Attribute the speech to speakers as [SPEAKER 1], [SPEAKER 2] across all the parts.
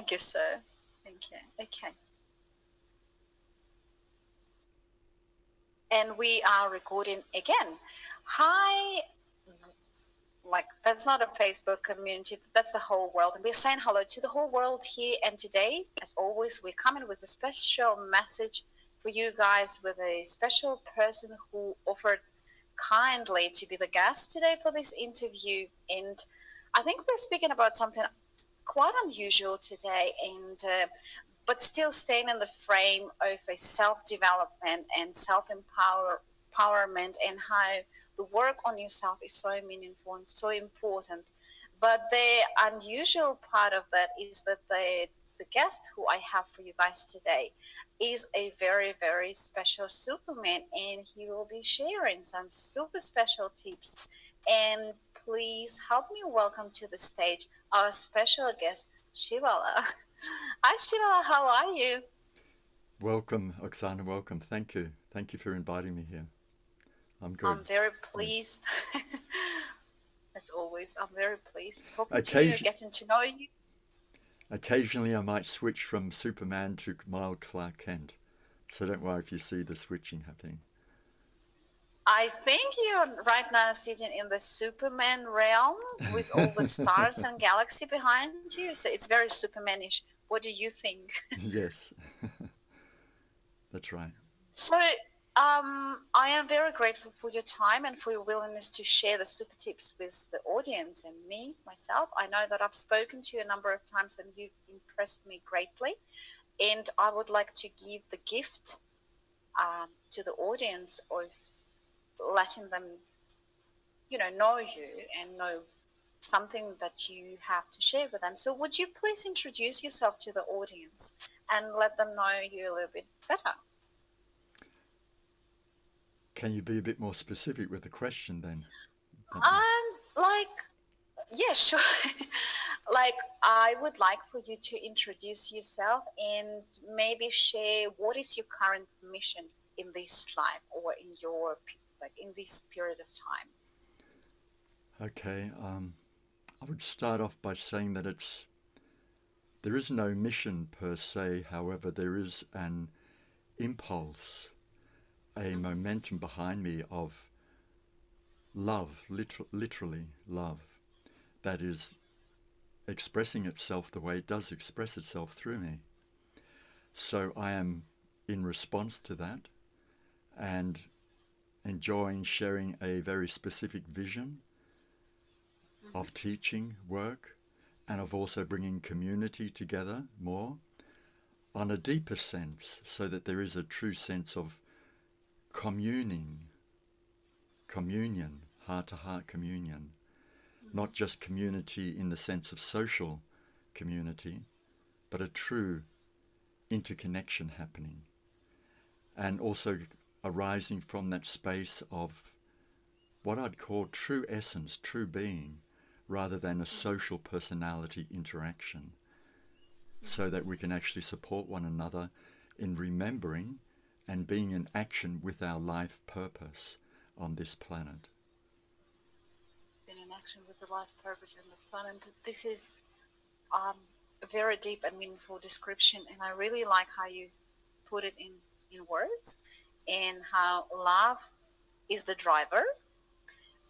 [SPEAKER 1] Thank you, sir. Thank you. Okay. And we are recording again. Hi, like that's not a Facebook community, that's the whole world. And we're saying hello to the whole world here. And today, as always, we're coming with a special message for you guys with a special person who offered kindly to be the guest today for this interview. And I think we're speaking about something quite unusual today, and but still staying in the frame of a self-development and self-empowerment, and how the work on yourself is so meaningful and so important. But the unusual part of that is that the guest who I have for you guys today is a very, very special Superman, and he will be sharing some super special tips. And please help me welcome to the stage our special guest, Shivallah. Hi, Shivallah, how are you?
[SPEAKER 2] Welcome, Oksana, welcome. Thank you. Thank you for inviting me here. I'm good.
[SPEAKER 1] I'm very
[SPEAKER 2] Yes.
[SPEAKER 1] pleased. As always, I'm very pleased talking to you,
[SPEAKER 2] Occasion-
[SPEAKER 1] getting to know you.
[SPEAKER 2] Occasionally I might switch from Superman to mild Clark Kent. So don't worry if you see the switching happening.
[SPEAKER 1] I think you're right now sitting in the Superman realm with all the stars and galaxy behind you. So it's very Supermanish. What do you think?
[SPEAKER 2] Yes, that's right.
[SPEAKER 1] So, I am very grateful for your time and for your willingness to share the super tips with the audience and me, myself. I know that I've spoken to you a number of times and you've impressed me greatly. And I would like to give the gift to the audience of letting them, know you and know something that you have to share with them. So, would you please introduce yourself to the audience and let them know you a little bit better?
[SPEAKER 2] Can you be a bit more specific with the question then?
[SPEAKER 1] Like, yeah, sure. Like, I would like for you to introduce yourself and maybe share what is your current mission in this life or in your, like, in this period of time.
[SPEAKER 2] Okay, I would start off by saying that there is no mission per se, however, there is an impulse, a
[SPEAKER 1] Mm-hmm.
[SPEAKER 2] momentum behind me of love, literally love, that is expressing itself the way it does express itself through me. So I am in response to that and enjoying sharing a very specific vision of
[SPEAKER 1] Mm-hmm.
[SPEAKER 2] teaching work and of also bringing community together more on a deeper sense so that there is a true sense of communing, communion, heart to heart communion, not just community in the sense of social community, but a true interconnection happening, and also arising from that space of what I'd call true essence, true being, rather than a social personality interaction, so that we can actually support one another in remembering and being in action with our life purpose on this planet.
[SPEAKER 1] Been in action with the life purpose in this planet. This is um, a very deep and meaningful description, and I really like how you put it in words and how love is the driver.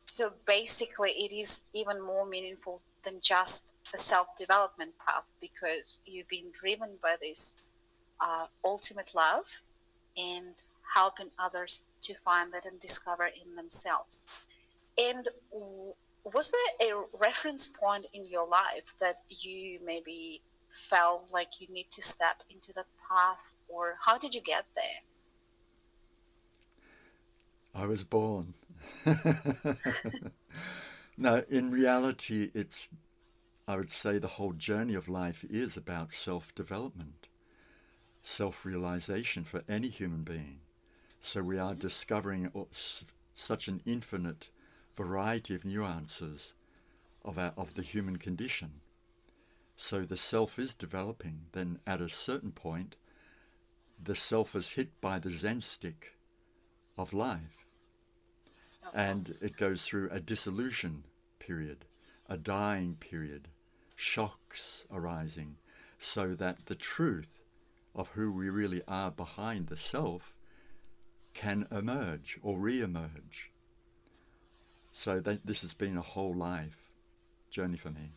[SPEAKER 1] So basically, it is even more meaningful than just a self development path because you've been driven by this ultimate love and helping others to find that and discover in themselves. And was there a reference point in your life that you maybe felt like you need to step into that path, or how did you get there?
[SPEAKER 2] I was born. No, in reality, I would say the whole journey of life is about self-development, self-realization for any human being. So we are
[SPEAKER 1] Mm-hmm.
[SPEAKER 2] discovering such an infinite variety of nuances of the human condition. So the self is developing. Then at a certain point, the self is hit by the Zen stick of life,
[SPEAKER 1] Oh, wow.
[SPEAKER 2] and it goes through a dissolution period, a dying period, shocks arising. so that the truth of who we really are behind the self can emerge or re-emerge. So this has been a whole life journey for me.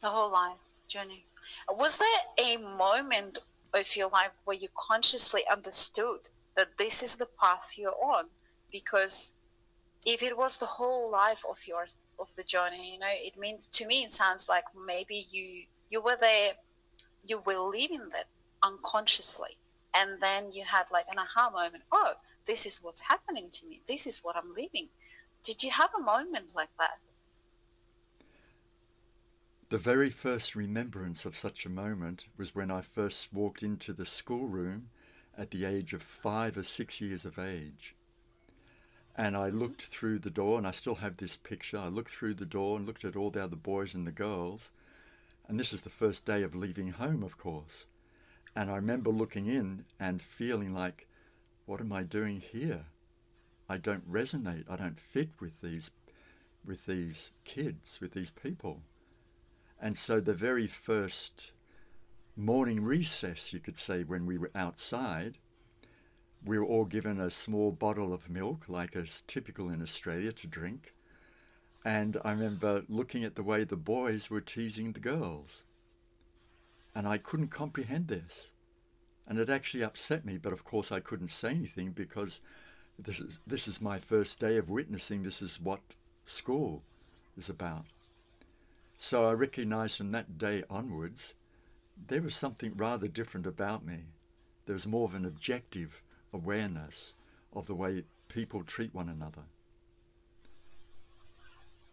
[SPEAKER 1] The whole life journey. Was there a moment of your life where you consciously understood that this is the path you're on? Because if it was the whole life of yours, of the journey, you know, it means, to me it sounds like maybe you were there, you were living that unconsciously, and then you had like an aha moment. Oh, this is what's happening to me, this is what I'm living. Did you have a moment like that?
[SPEAKER 2] The very first remembrance of such a moment was when I first walked into the schoolroom at the age of 5 or 6 years of age. And I looked through the door, and I still have this picture. I looked through the door and looked at all the other boys and the girls. And this is the first day of leaving home, of course. And I remember looking in and feeling like, what am I doing here? I don't resonate. I don't fit with these kids, with these people. And so the very first morning recess, you could say, when we were outside, we were all given a small bottle of milk, like is typical in Australia, to drink. And I remember looking at the way the boys were teasing the girls. And I couldn't comprehend this. And it actually upset me, but of course I couldn't say anything because this is my first day of witnessing this is what school is about. So I recognized from that day onwards, there was something rather different about me. There was more of an objective awareness of the way people treat one another.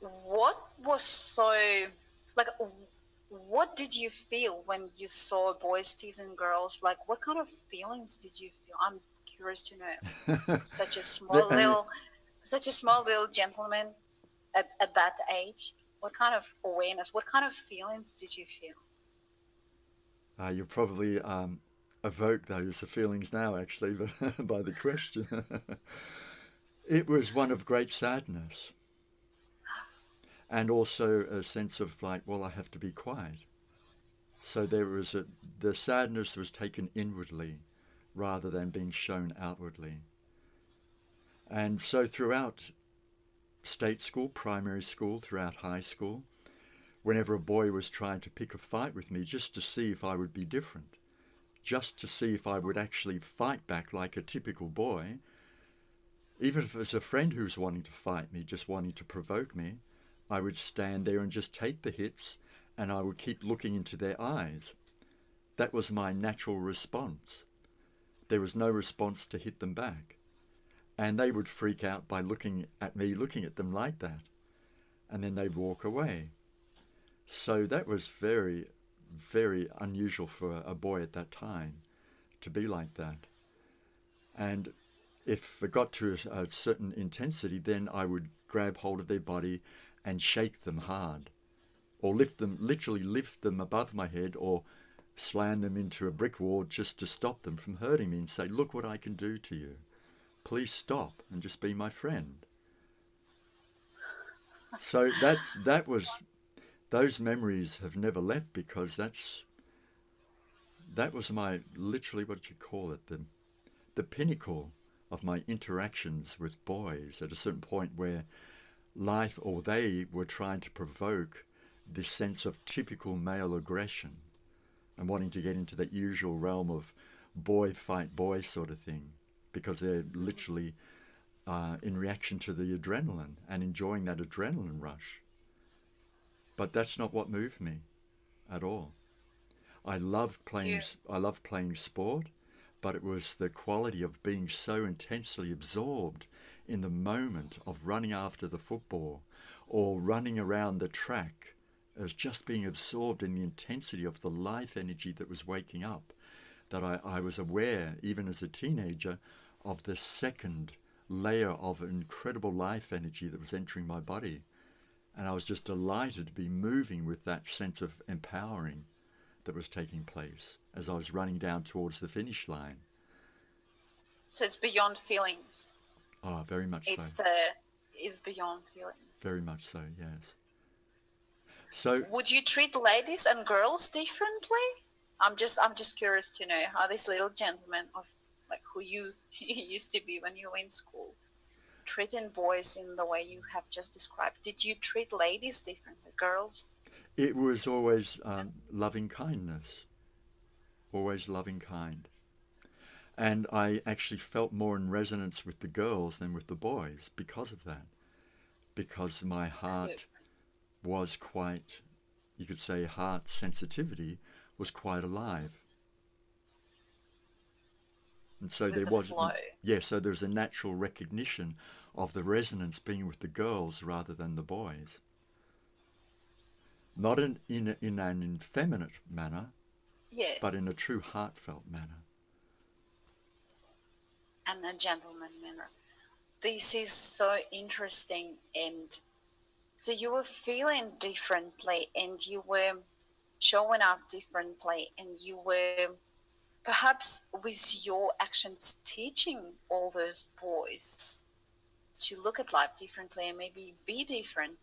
[SPEAKER 1] What was so, like, what did you feel when you saw boys teasing girls? Like, what kind of feelings did you feel? I'm curious to know. Such a small little gentleman at that age. What kind of awareness, what kind of feelings did you feel?
[SPEAKER 2] You probably evoke those feelings now, actually, by the question. It was one of great sadness. And also a sense of like, well, I have to be quiet. So there was the sadness was taken inwardly rather than being shown outwardly. And so throughout state school, primary school, throughout high school, whenever a boy was trying to pick a fight with me just to see if I would be different, just to see if I would actually fight back like a typical boy, even if it was a friend who was wanting to fight me, just wanting to provoke me, I would stand there and just take the hits, and I would keep looking into their eyes. That was my natural response. There was no response to hit them back. And they would freak out by looking at me, looking at them like that. And then they'd walk away. So that was very, very unusual for a boy at that time to be like that. And if it got to a certain intensity, then I would grab hold of their body and shake them hard, or literally lift them above my head, or slam them into a brick wall just to stop them from hurting me and say, look what I can do to you. Please stop and just be my friend. So those memories have never left, because that was my, literally, what you call it, the pinnacle of my interactions with boys at a certain point where life, or they were trying to provoke this sense of typical male aggression and wanting to get into that usual realm of boy fight boy sort of thing, because they're literally in reaction to the adrenaline and enjoying that adrenaline rush. But that's not what moved me at all. I loved playing sport, but it was the quality of being so intensely absorbed in the moment of running after the football or running around the track, as just being absorbed in the intensity of the life energy that was waking up, that I was aware, even as a teenager, of the second layer of incredible life energy that was entering my body. And I was just delighted to be moving with that sense of empowering that was taking place as I was running down towards the finish line.
[SPEAKER 1] So it's beyond feelings.
[SPEAKER 2] Oh, very much so.
[SPEAKER 1] It's beyond feelings.
[SPEAKER 2] Very much so, yes. So
[SPEAKER 1] Would you treat ladies and girls differently? I'm just curious to know how this little gentleman of like who you used to be when you were in school, treating boys in the way you have just described. Did you treat ladies differently, girls?
[SPEAKER 2] it was always loving kindness, always loving kind. And I actually felt more in resonance with the girls than with the boys because of that. Because my
[SPEAKER 1] As you
[SPEAKER 2] heart was quite, you could say, heart sensitivity was quite alive. And so
[SPEAKER 1] was
[SPEAKER 2] there
[SPEAKER 1] the
[SPEAKER 2] was,
[SPEAKER 1] flow.
[SPEAKER 2] yeah, so there's a natural recognition of the resonance being with the girls rather than the boys. Not in an effeminate manner,
[SPEAKER 1] Yeah,
[SPEAKER 2] but in a true heartfelt manner.
[SPEAKER 1] and a gentleman manner. This is so interesting. And so you were feeling differently and you were showing up differently and you were perhaps with your actions teaching all those boys to look at life differently and maybe be different,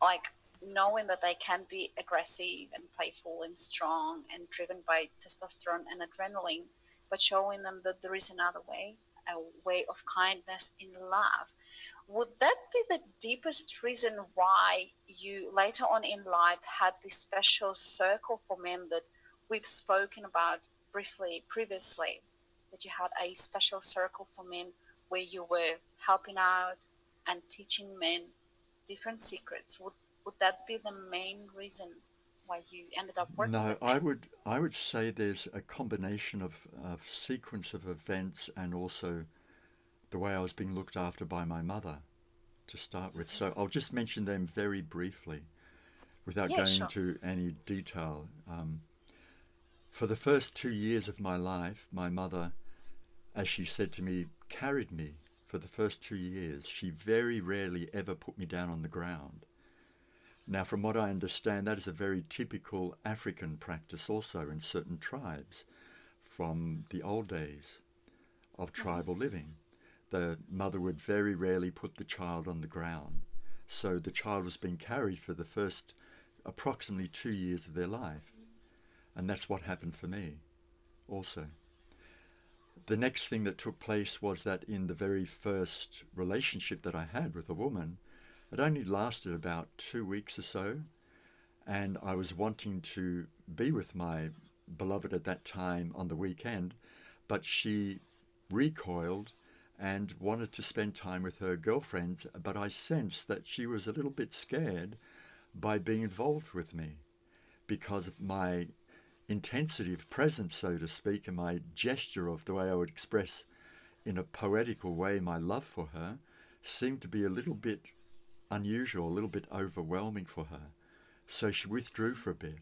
[SPEAKER 1] like knowing that they can be aggressive and playful and strong and driven by testosterone and adrenaline, but showing them that there is another way, a way of kindness in love. Would that be the deepest reason why you later on in life had this special circle for men that we've spoken about briefly previously? That you had a special circle for men where you were helping out and teaching men different secrets. Would that be the main reason why you ended up working
[SPEAKER 2] No,
[SPEAKER 1] with men?
[SPEAKER 2] I would say there's a combination of sequence of events and also the way I was being looked after by my mother to start with. So I'll just mention them very briefly without
[SPEAKER 1] Yeah,
[SPEAKER 2] going
[SPEAKER 1] sure.
[SPEAKER 2] into any detail. For the first 2 years of my life, my mother, as she said to me, carried me for the first 2 years. She very rarely ever put me down on the ground. Now, from what I understand, that is a very typical African practice also in certain tribes from the old days of tribal living. The mother would very rarely put the child on the ground. So the child was being carried for the first approximately 2 years of their life. And that's what happened for me also. The next thing that took place was that in the very first relationship that I had with a woman, it only lasted about 2 weeks or so, and I was wanting to be with my beloved at that time on the weekend, but she recoiled and wanted to spend time with her girlfriends, but I sensed that she was a little bit scared by being involved with me because of my intensity of presence, so to speak, and my gesture of the way I would express in a poetical way my love for her seemed to be a little bit unusual, a little bit overwhelming for her. So she withdrew for a bit.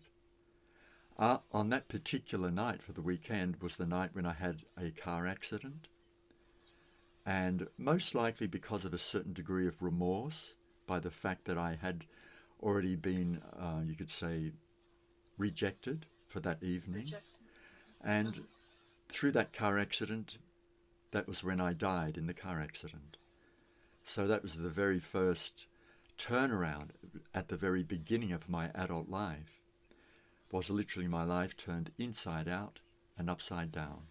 [SPEAKER 2] On that particular night for the weekend was the night when I had a car accident. And most likely because of a certain degree of remorse by the fact that I had already been, you could say, rejected for that evening.
[SPEAKER 1] Rejecting.
[SPEAKER 2] And through that car accident, that was when I died in the car accident. So that was the very first turnaround at the very beginning of my adult life. Was literally my life turned inside out and upside down.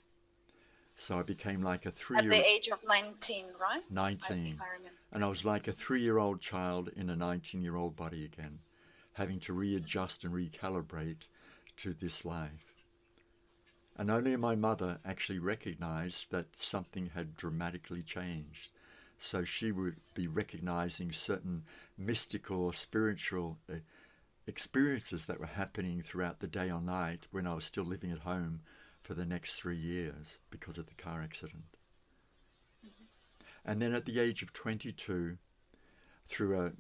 [SPEAKER 2] So I became like a
[SPEAKER 1] At the
[SPEAKER 2] 3-year,
[SPEAKER 1] age of 19, right? If
[SPEAKER 2] 19,
[SPEAKER 1] I remember.
[SPEAKER 2] and I was like a 3-year-old child in a 19-year-old body again, having to readjust and recalibrate to this life. And only my mother actually recognized that something had dramatically changed. So she would be recognizing certain mystical or spiritual experiences that were happening throughout the day or night when I was still living at home for the next 3 years because of the car accident. And then at the age of 22, through a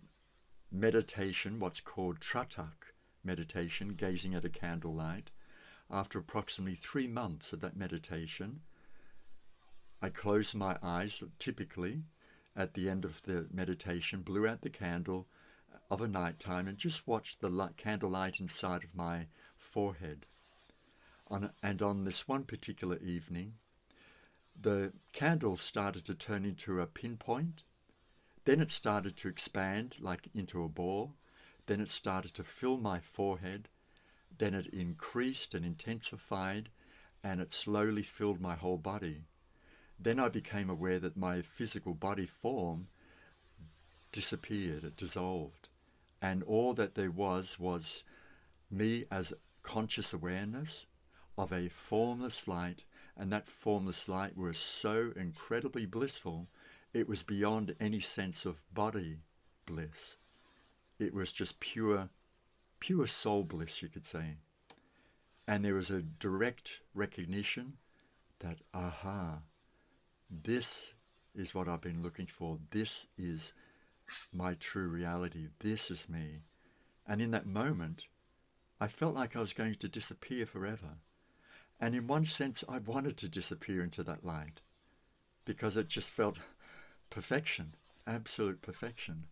[SPEAKER 2] meditation, what's called tratak meditation, gazing at a candlelight, after approximately 3 months of that meditation, I closed my eyes typically at the end of the meditation, blew out the candle of a night time and just watched the candlelight inside of my forehead. And on this one particular evening, the candle started to turn into a pinpoint. Then it started to expand like into a ball. then it started to fill my forehead, then it increased and intensified, and it slowly filled my whole body. Then I became aware that my physical body form disappeared, it dissolved, and all that there was me as conscious awareness of a formless light, and that formless light was so incredibly blissful, it was beyond any sense of body bliss. It was just pure soul bliss, you could say. And there was a direct recognition that, aha, this is what I've been looking for. This is my true reality. This is me. And in that moment, I felt like I was going to disappear forever. And in one sense, I wanted to disappear into that light because it just felt perfection, absolute perfection.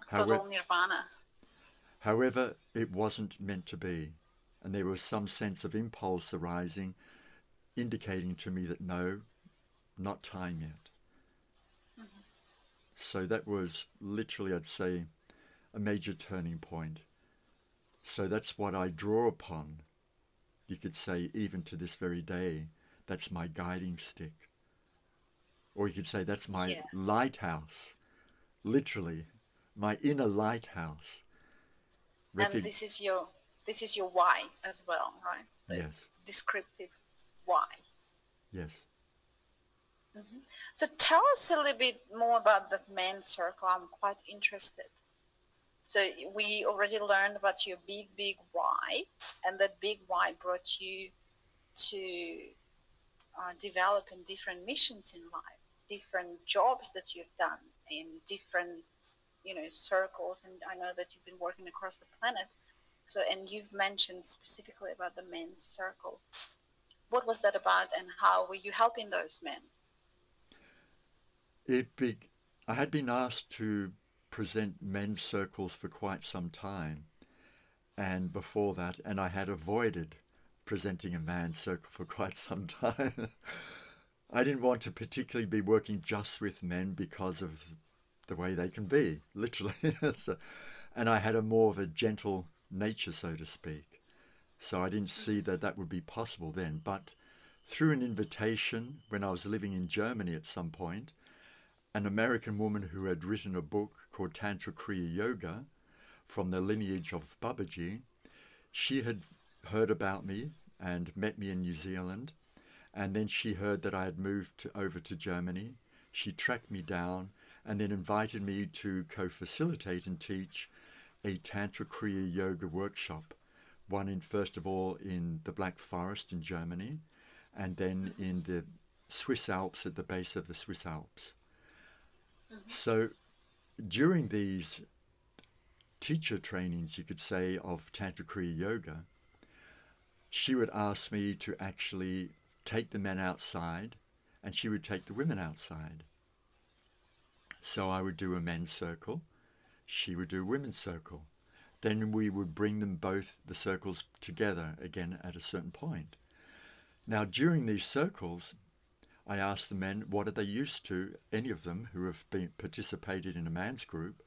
[SPEAKER 1] Total nirvana.
[SPEAKER 2] However, it wasn't meant to be. And there was some sense of impulse arising, indicating to me that no, not time yet. Mm-hmm. So that was literally, I'd say, a major turning point. So that's what I draw upon, you could say, even to this very day. That's my guiding stick. Or you could say that's my lighthouse, literally, my inner lighthouse.
[SPEAKER 1] And this is your why as well, right?
[SPEAKER 2] Yes.
[SPEAKER 1] Descriptive why.
[SPEAKER 2] Yes.
[SPEAKER 1] Mm-hmm. So tell us a little bit more about the men's circle. I'm quite interested. So we already learned about your big why, and that big why brought you to developing different missions in life, different jobs that you've done in different, circles. And I know that you've been working across the planet. So, and you've mentioned specifically about the men's circle. What was that about, and how were you helping those men?
[SPEAKER 2] I had been asked to present men's circles for quite some time, and before that, and I had avoided presenting a man's circle for quite some time. I didn't want to particularly be working just with men because of the way they can be, literally. And I had more of a gentle nature, so to speak. So I didn't see that that would be possible then. But through an invitation, when I was living in Germany at some point, an American woman who had written a book called Tantra Kriya Yoga from the lineage of Babaji, she had heard about me and met me in New Zealand, and then she heard that I had moved over to Germany. She tracked me down and then invited me to co-facilitate and teach a Tantra Kriya Yoga workshop, one first of all in the Black Forest in Germany, and then in the Swiss Alps, at the base of the Swiss Alps. Mm-hmm. So during these teacher trainings, you could say, of Tantra Kriya Yoga, she would ask me to actually take the men outside, and she would take the women outside. So I would do a men's circle, she would do a women's circle. Then we would bring them both, the circles, together again at a certain point. Now during these circles, I asked the men, what are they used to, any of them who have participated in a man's group,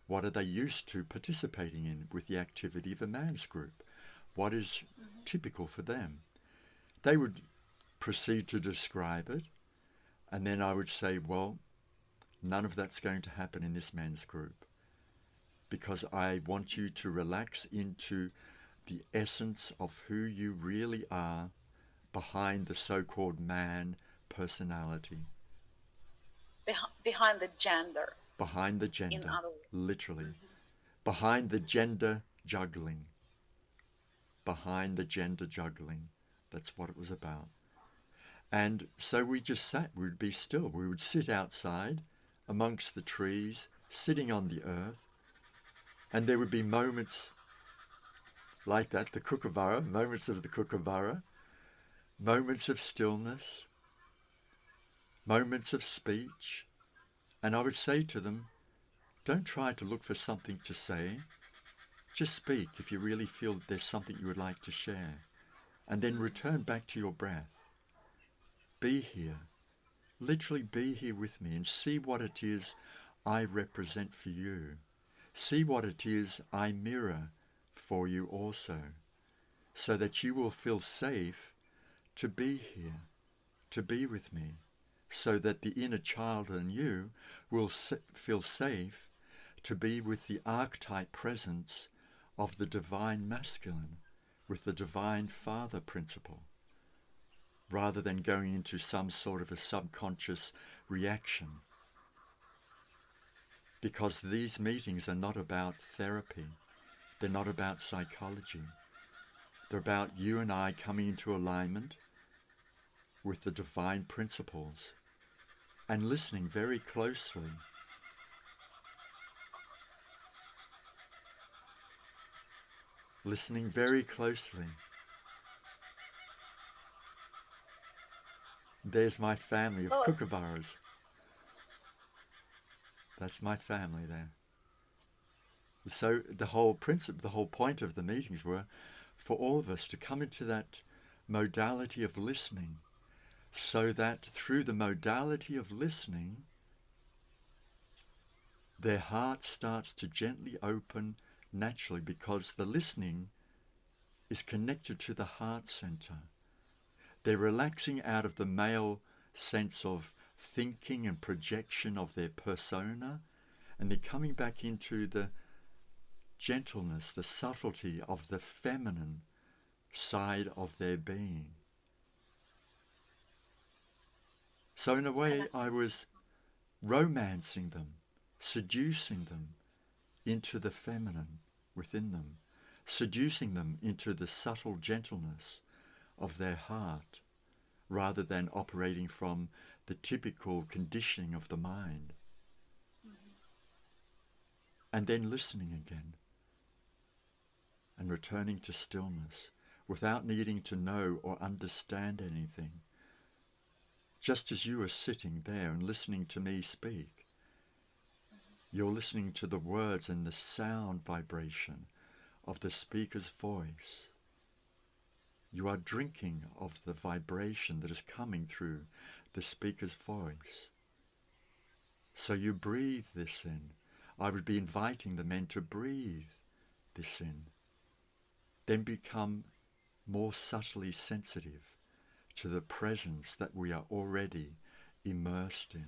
[SPEAKER 2] what are they used to participating in with the activity of a man's group? What is typical for them? They would proceed to describe it, and then I would say, well, none of that's going to happen in this men's group, because I want you to relax into the essence of who you really are behind the so-called man personality.
[SPEAKER 1] Behind the gender.
[SPEAKER 2] Behind the gender,
[SPEAKER 1] in other words.
[SPEAKER 2] Literally. Mm-hmm. Behind the gender juggling. Behind the gender juggling. That's what it was about. And so we just sat, we'd be still. We would sit outside amongst the trees, sitting on the earth, and there would be moments like that, the kookaburra, moments of the kookaburra, moments of stillness, moments of speech. And I would say to them, don't try to look for something to say. Just speak if you really feel there's something you would like to share. And then return back to your breath. Be here. Literally be here with me and see what it is I represent for you. See what it is I mirror for you also, so that you will feel safe to be here, to be with me, so that the inner child in you will feel safe to be with the archetype presence of the divine masculine, with the divine father principle, rather than going into some sort of a subconscious reaction. Because these meetings are not about therapy, they're not about psychology. They're about you and I coming into alignment with the divine principles and listening very closely. Listening very closely. There's my family of
[SPEAKER 1] So,
[SPEAKER 2] kookaburras. That's my family there. So the whole point of the meetings were for all of us to come into that modality of listening, so that through the modality of listening, their heart starts to gently open naturally, because the listening is connected to the heart center. They're relaxing out of the male sense of thinking and projection of their persona, and they're coming back into the gentleness, the subtlety of the feminine side of their being. So in a way, I was romancing them, seducing them into the feminine within them, seducing them into the subtle gentleness of their heart, rather than operating from the typical conditioning of the mind. And then listening again and returning to stillness without needing to know or understand anything. Just as you are sitting there and listening to me speak, you're listening to the words and the sound vibration of the speaker's voice. You are drinking of the vibration that is coming through the speaker's voice. So you breathe this in. I would be inviting the men to breathe this in. Then become more subtly sensitive to the presence that we are already immersed in.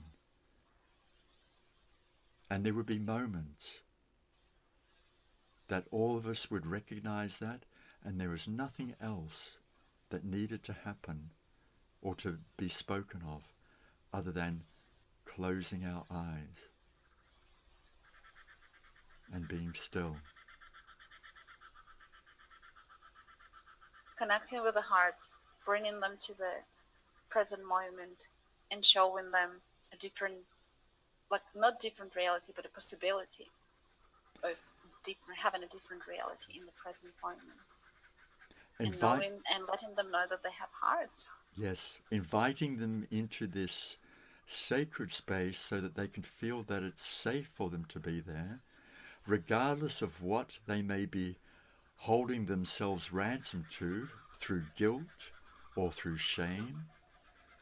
[SPEAKER 2] And there would be moments that all of us would recognize that, and there was nothing else that needed to happen or to be spoken of other than closing our eyes and being still.
[SPEAKER 1] connecting with the hearts, bringing them to the present moment and showing them a different, like not different reality, but a possibility of having a different reality in the present moment. And knowing and letting them know that they have hearts.
[SPEAKER 2] Yes, inviting them into this sacred space so that they can feel that it's safe for them to be there, regardless of what they may be holding themselves ransom to through guilt or through shame,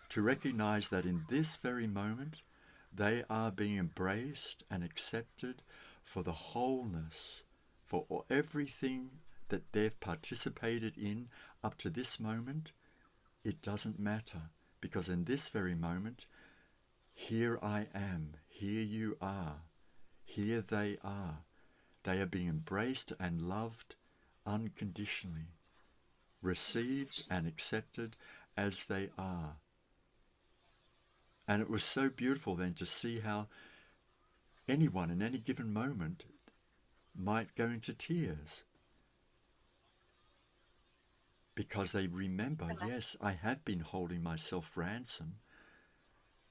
[SPEAKER 2] to recognize that in this very moment they are being embraced and accepted for the wholeness, for everything that they've participated in up to this moment. It doesn't matter, because in this very moment, here I am, here you are, here they are. They are being embraced and loved unconditionally, received and accepted as they are. And it was so beautiful then to see how anyone in any given moment might go into tears, because they remember, yes, I have been holding myself ransom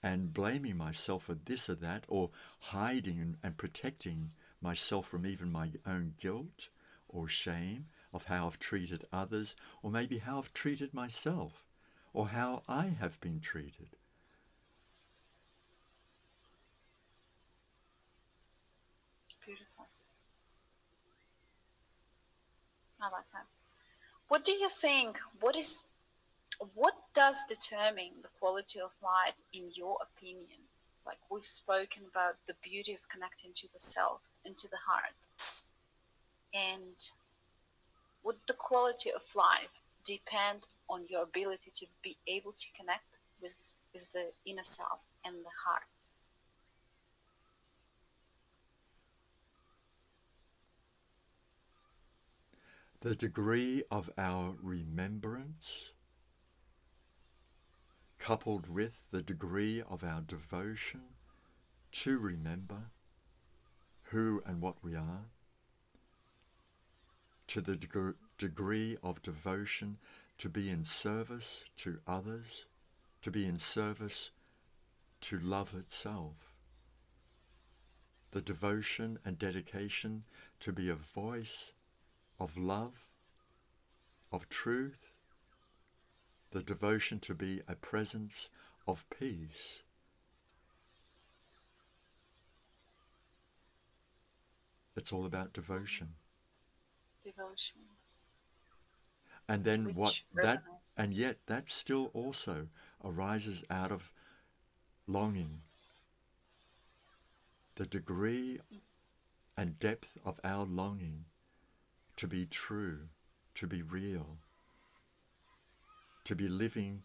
[SPEAKER 2] and blaming myself for this or that, or hiding and protecting myself from even my own guilt or shame of how I've treated others, or maybe how I've treated myself, or how I have been treated.
[SPEAKER 1] Beautiful. I like that. What do you think? What does determine the quality of life in your opinion? Like we've spoken about the beauty of connecting to the self. into the heart. And would the quality of life depend on your ability to be able to connect with the inner self and the heart?
[SPEAKER 2] The degree of our remembrance, coupled with the degree of our devotion to remember who and what we are, to the degree of devotion to be in service to others, to be in service to love itself, the devotion and dedication to be a voice of love, of truth, the devotion to be a presence of peace. It's all about devotion.
[SPEAKER 1] Devotion.
[SPEAKER 2] And then
[SPEAKER 1] Which resonates.
[SPEAKER 2] and yet that still also arises out of longing. The degree and depth of our longing to be true, to be real, to be living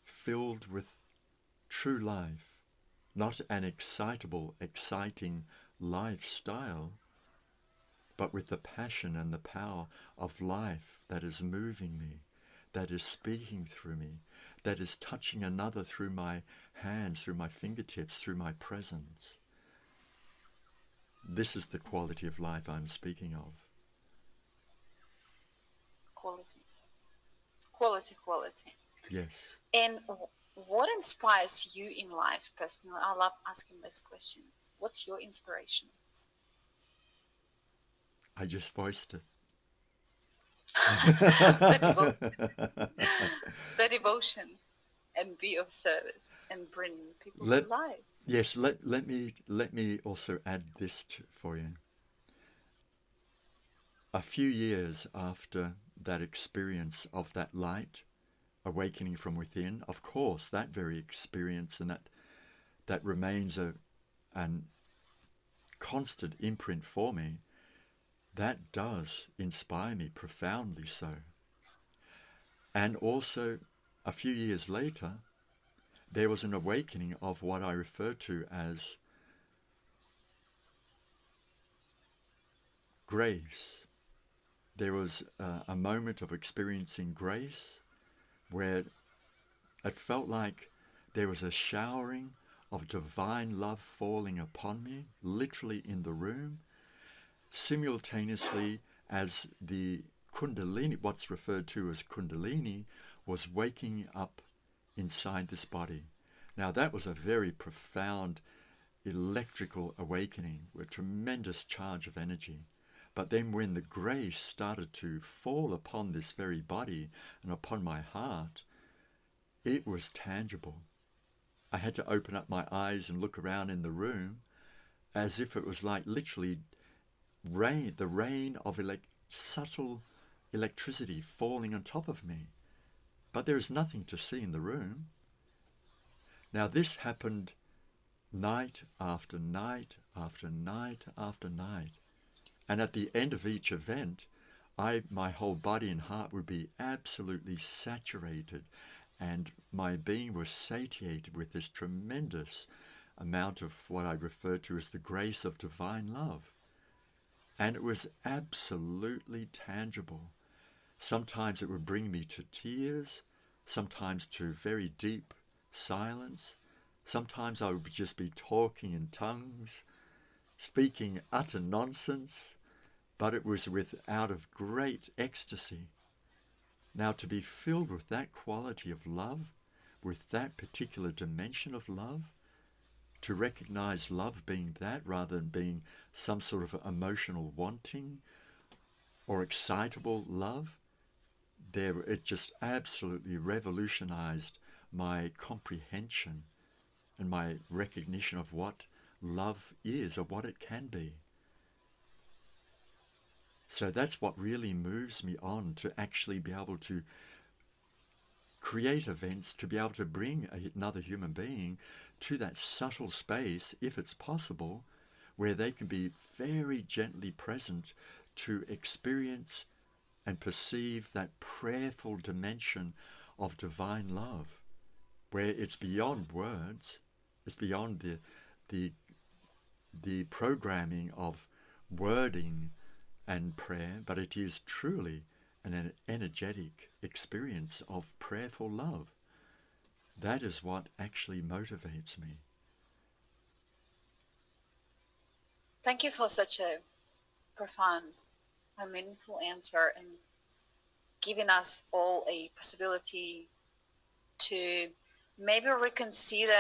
[SPEAKER 2] filled with true life, not an excitable, exciting lifestyle, but with the passion and the power of life that is moving me, that is speaking through me, that is touching another through my hands, through my fingertips, through my presence. This is the quality of life I'm speaking of.
[SPEAKER 1] Quality. Quality, quality.
[SPEAKER 2] Yes.
[SPEAKER 1] And what inspires you in life personally? I love asking this question. What's your inspiration?
[SPEAKER 2] I just voiced it.
[SPEAKER 1] The devotion and be of service and bringing people to life.
[SPEAKER 2] Yes, let me also add this for you. A few years after that experience of that light awakening from within, of course, that very experience and that remains a constant imprint for me, that does inspire me profoundly so. And also, a few years later, there was an awakening of what I refer to as grace. There was a moment of experiencing grace where it felt like there was a showering of divine love falling upon me, literally in the room, simultaneously as the Kundalini, what's referred to as Kundalini, was waking up inside this body. Now that was a very profound electrical awakening with tremendous charge of energy. But then when the grace started to fall upon this very body and upon my heart, it was tangible. I had to open up my eyes and look around in the room as if it was like literally rain, the rain of subtle electricity falling on top of me. But there is nothing to see in the room. Now this happened night after night after night after night. And at the end of each event, my whole body and heart would be absolutely saturated, and my being was satiated with this tremendous amount of what I refer to as the grace of divine love. And it was absolutely tangible. Sometimes it would bring me to tears, sometimes to very deep silence. Sometimes I would just be talking in tongues, speaking utter nonsense, but it was out of great ecstasy. Now to be filled with that quality of love, with that particular dimension of love, to recognize love being that rather than being some sort of emotional wanting or excitable love, it just absolutely revolutionized my comprehension and my recognition of what love is or what it can be. So that's what really moves me on, to actually be able to create events, to be able to bring another human being to that subtle space, if it's possible, where they can be very gently present to experience and perceive that prayerful dimension of divine love, where it's beyond words, it's beyond the programming of wording and prayer, but it is truly an energetic experience of prayerful love. That is what actually motivates me.
[SPEAKER 1] Thank you for such a profound and meaningful answer, and giving us all a possibility to maybe reconsider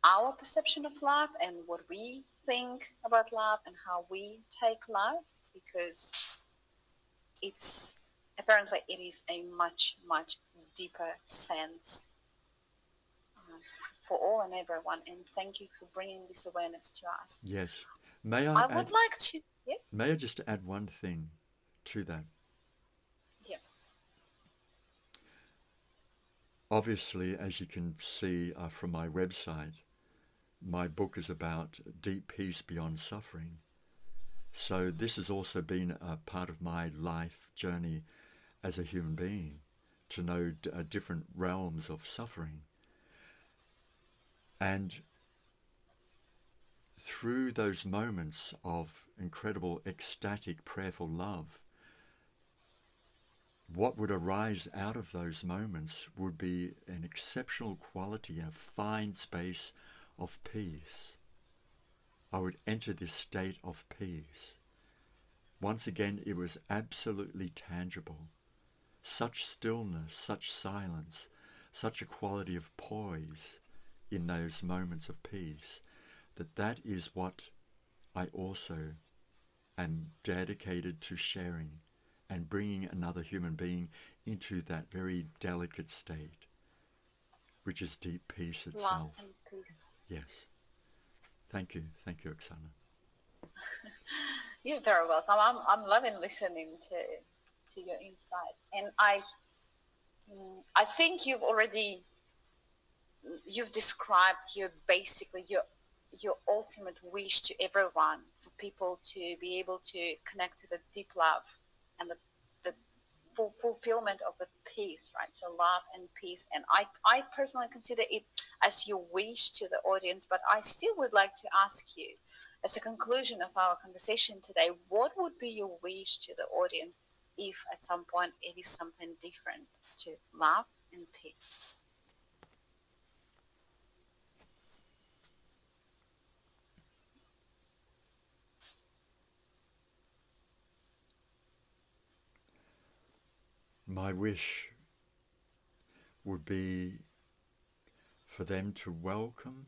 [SPEAKER 1] our perception of love and what we think about love and how we take love, because it's apparently it is a much deeper sense for all and everyone. And thank you for bringing this awareness to us.
[SPEAKER 2] Yes.
[SPEAKER 1] I would like to, yeah,
[SPEAKER 2] May I just add one thing to that?
[SPEAKER 1] yeah,
[SPEAKER 2] Obviously, as you can see from my website, my book is about deep peace beyond suffering. So this has also been a part of my life journey as a human being, to know different realms of suffering. And through those moments of incredible ecstatic prayerful love, what would arise out of those moments would be an exceptional quality, a fine space of peace. I would enter this state of peace. Once again, it was absolutely tangible. Such stillness, such silence, such a quality of poise in those moments of peace, that is what I also am dedicated to sharing and bringing another human being into that very delicate state, which is deep peace itself.
[SPEAKER 1] love and peace.
[SPEAKER 2] Yes. Thank you, Oksana.
[SPEAKER 1] You're very welcome. I'm loving listening to your insights, and I think you've described your ultimate wish to everyone, for people to be able to connect to the deep love and the fulfillment of the peace, right? So love and peace. And I personally consider it as your wish to the audience, but I still would like to ask you, as a conclusion of our conversation today, what would be your wish to the audience if at some point it is something different to love and peace?
[SPEAKER 2] My wish would be for them to welcome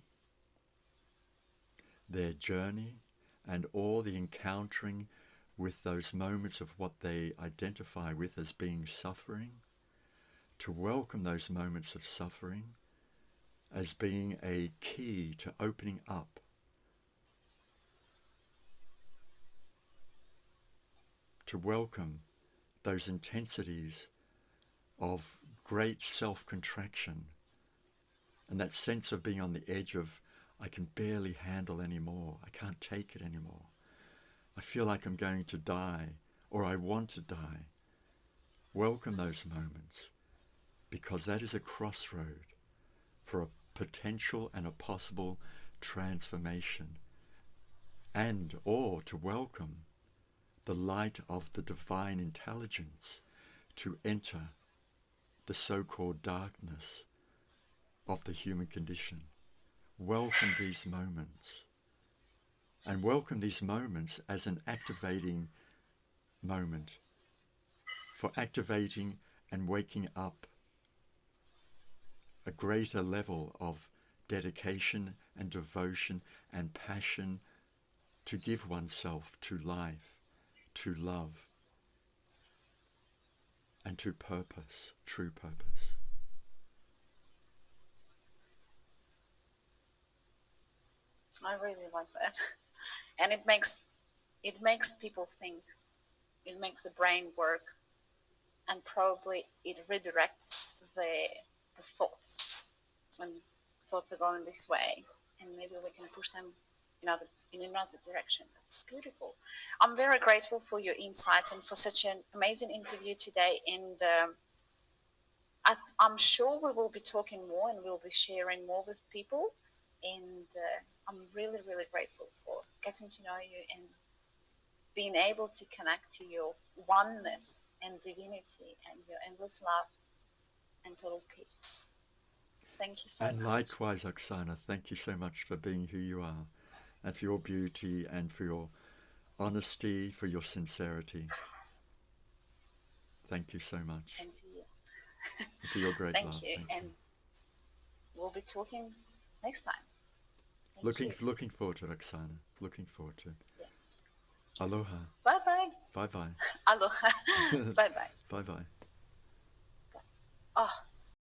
[SPEAKER 2] their journey and all the encountering with those moments of what they identify with as being suffering, to welcome those moments of suffering as being a key to opening up, to welcome those intensities of great self-contraction and that sense of being on the edge of, I can barely handle anymore, I can't take it anymore, I feel like I'm going to die, or I want to die. Welcome those moments, because that is a crossroad for a potential and a possible transformation, and or to welcome the light of the divine intelligence to enter the so-called darkness of the human condition. Welcome these moments, and welcome these moments as an activating moment for activating and waking up a greater level of dedication and devotion and passion to give oneself to life, to love, and to purpose, true purpose.
[SPEAKER 1] I really like that. And it makes people think. It makes the brain work, and probably it redirects the thoughts when thoughts are going this way, and maybe we can push them in another direction. That's beautiful. I'm very grateful for your insights and for such an amazing interview today. And I'm sure we will be talking more and we'll be sharing more with people. And I'm really, really grateful for getting to know you and being able to connect to your oneness and divinity and your endless love and total peace. Thank you so
[SPEAKER 2] And
[SPEAKER 1] much.
[SPEAKER 2] likewise, Oksana, thank you so much for being who you are, and for your beauty, and for your honesty, for your sincerity. Thank you so much.
[SPEAKER 1] Same to you.
[SPEAKER 2] For your great
[SPEAKER 1] Thank
[SPEAKER 2] love.
[SPEAKER 1] you.
[SPEAKER 2] Thank
[SPEAKER 1] And
[SPEAKER 2] you.
[SPEAKER 1] we'll be talking next time. Thank you.
[SPEAKER 2] Looking forward to it, Oksana. Looking forward to it.
[SPEAKER 1] Yeah.
[SPEAKER 2] Aloha.
[SPEAKER 1] Bye bye.
[SPEAKER 2] Bye bye.
[SPEAKER 1] Aloha. Bye bye.
[SPEAKER 2] Bye bye.
[SPEAKER 1] Oh.